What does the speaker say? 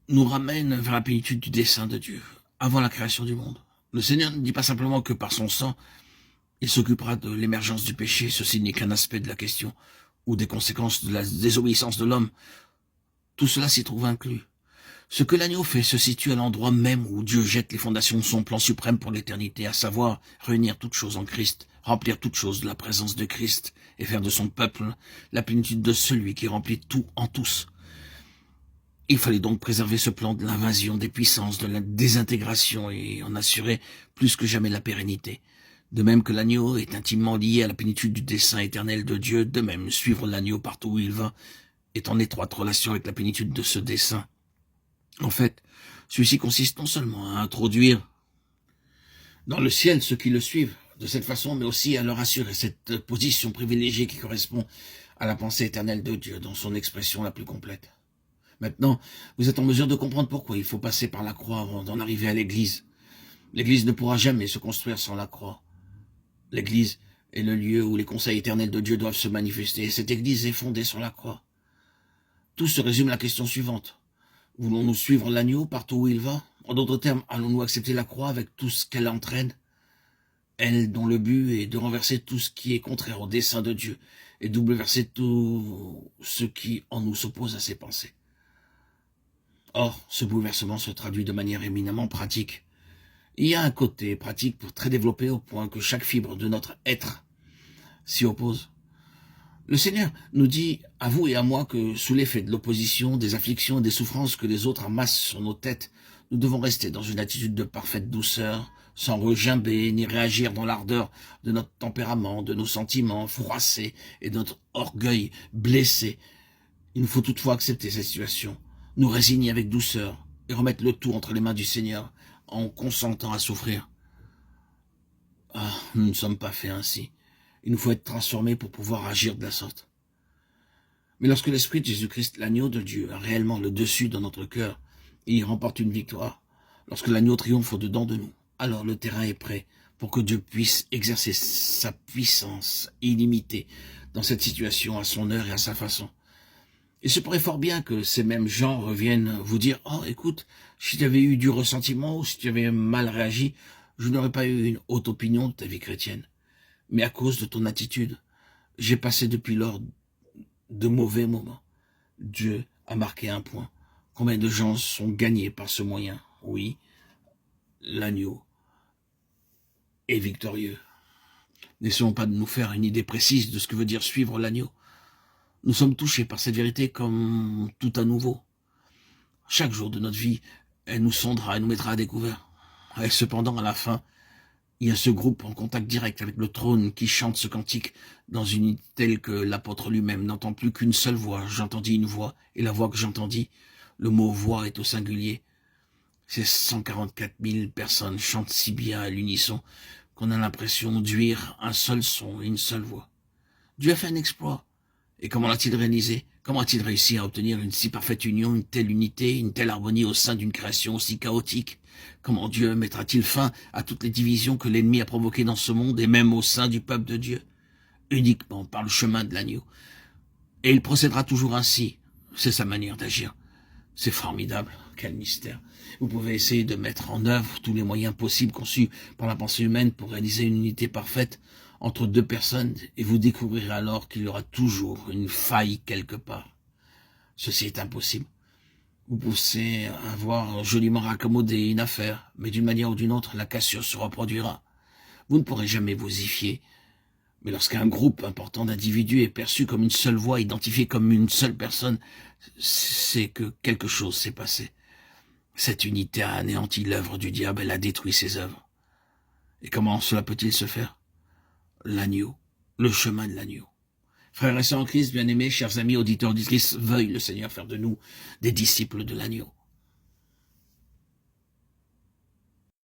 nous ramène vers la plénitude du dessein de Dieu, avant la création du monde. Le Seigneur ne dit pas simplement que par son sang, il s'occupera de l'émergence du péché, ceci n'est qu'un aspect de la question, ou des conséquences de la désobéissance de l'homme. Tout cela s'y trouve inclus. Ce que l'agneau fait se situe à l'endroit même où Dieu jette les fondations de son plan suprême pour l'éternité, à savoir réunir toutes choses en Christ, remplir toutes choses de la présence de Christ et faire de son peuple la plénitude de celui qui remplit tout en tous. Il fallait donc préserver ce plan de l'invasion des puissances, de la désintégration et en assurer plus que jamais la pérennité. De même que l'agneau est intimement lié à la plénitude du dessein éternel de Dieu, de même suivre l'agneau partout où il va est en étroite relation avec la plénitude de ce dessein. En fait, celui-ci consiste non seulement à introduire dans le ciel ceux qui le suivent de cette façon, mais aussi à leur assurer cette position privilégiée qui correspond à la pensée éternelle de Dieu dans son expression la plus complète. Maintenant, vous êtes en mesure de comprendre pourquoi il faut passer par la croix avant d'en arriver à l'Église. L'Église ne pourra jamais se construire sans la croix. L'Église est le lieu où les conseils éternels de Dieu doivent se manifester, et cette Église est fondée sur la croix. Tout se résume à la question suivante. Voulons-nous suivre l'agneau partout où il va? En d'autres termes, allons-nous accepter la croix avec tout ce qu'elle entraîne? Elle dont le but est de renverser tout ce qui est contraire au dessein de Dieu et de bouleverser tout ce qui en nous s'oppose à ses pensées. Or, ce bouleversement se traduit de manière éminemment pratique. Il y a un côté pratique très développé au point que chaque fibre de notre être s'y oppose. Le Seigneur nous dit, à vous et à moi, que sous l'effet de l'opposition, des afflictions et des souffrances que les autres amassent sur nos têtes, nous devons rester dans une attitude de parfaite douceur, sans regimber ni réagir dans l'ardeur de notre tempérament, de nos sentiments froissés et de notre orgueil blessé. Il nous faut toutefois accepter cette situation, nous résigner avec douceur et remettre le tout entre les mains du Seigneur en consentant à souffrir. Ah, nous ne sommes pas faits ainsi. Il nous faut être transformés pour pouvoir agir de la sorte. Mais lorsque l'Esprit de Jésus-Christ, l'agneau de Dieu, a réellement le dessus dans notre cœur, et il remporte une victoire, lorsque l'agneau triomphe au-dedans de nous, alors le terrain est prêt pour que Dieu puisse exercer sa puissance illimitée dans cette situation à son heure et à sa façon. Il se pourrait fort bien que ces mêmes gens reviennent vous dire « Oh, écoute, si tu avais eu du ressentiment ou si tu avais mal réagi, je n'aurais pas eu une haute opinion de ta vie chrétienne. Mais à cause de ton attitude, j'ai passé depuis lors de mauvais moments. Dieu a marqué un point. Combien de gens sont gagnés par ce moyen? Oui, l'agneau est victorieux. N'essayons pas de nous faire une idée précise de ce que veut dire suivre l'agneau. Nous sommes touchés par cette vérité comme tout à nouveau. Chaque jour de notre vie, elle nous sondera et nous mettra à découvert. Et cependant, à la fin, il y a ce groupe en contact direct avec le trône qui chante ce cantique dans une unité telle que l'apôtre lui-même n'entend plus qu'une seule voix. J'entendis une voix, et la voix que j'entendis, le mot « voix » est au singulier. Ces 144 000 personnes chantent si bien à l'unisson qu'on a l'impression d'uire un seul son et une seule voix. Dieu a fait un exploit. Et comment l'a-t-il réalisé? Comment a-t-il réussi à obtenir une si parfaite union, une telle unité, une telle harmonie au sein d'une création aussi chaotique? Comment Dieu mettra-t-il fin à toutes les divisions que l'ennemi a provoquées dans ce monde et même au sein du peuple de Dieu? Uniquement par le chemin de l'agneau. Et il procédera toujours ainsi. C'est sa manière d'agir. C'est formidable. Quel mystère. Vous pouvez essayer de mettre en œuvre tous les moyens possibles conçus par la pensée humaine pour réaliser une unité parfaite entre deux personnes et vous découvrirez alors qu'il y aura toujours une faille quelque part. Ceci est impossible. Vous pouvez avoir joliment raccommodé une affaire, mais d'une manière ou d'une autre, la cassure se reproduira. Vous ne pourrez jamais vous y fier. Mais lorsqu'un groupe important d'individus est perçu comme une seule voix, identifié comme une seule personne, c'est que quelque chose s'est passé. Cette unité a anéanti l'œuvre du diable, elle a détruit ses œuvres. Et comment cela peut-il se faire? L'agneau, le chemin de l'agneau. Frères et sœurs en Christ, bien-aimés, chers amis, auditeurs, auditrices, veuille le Seigneur faire de nous des disciples de l'agneau.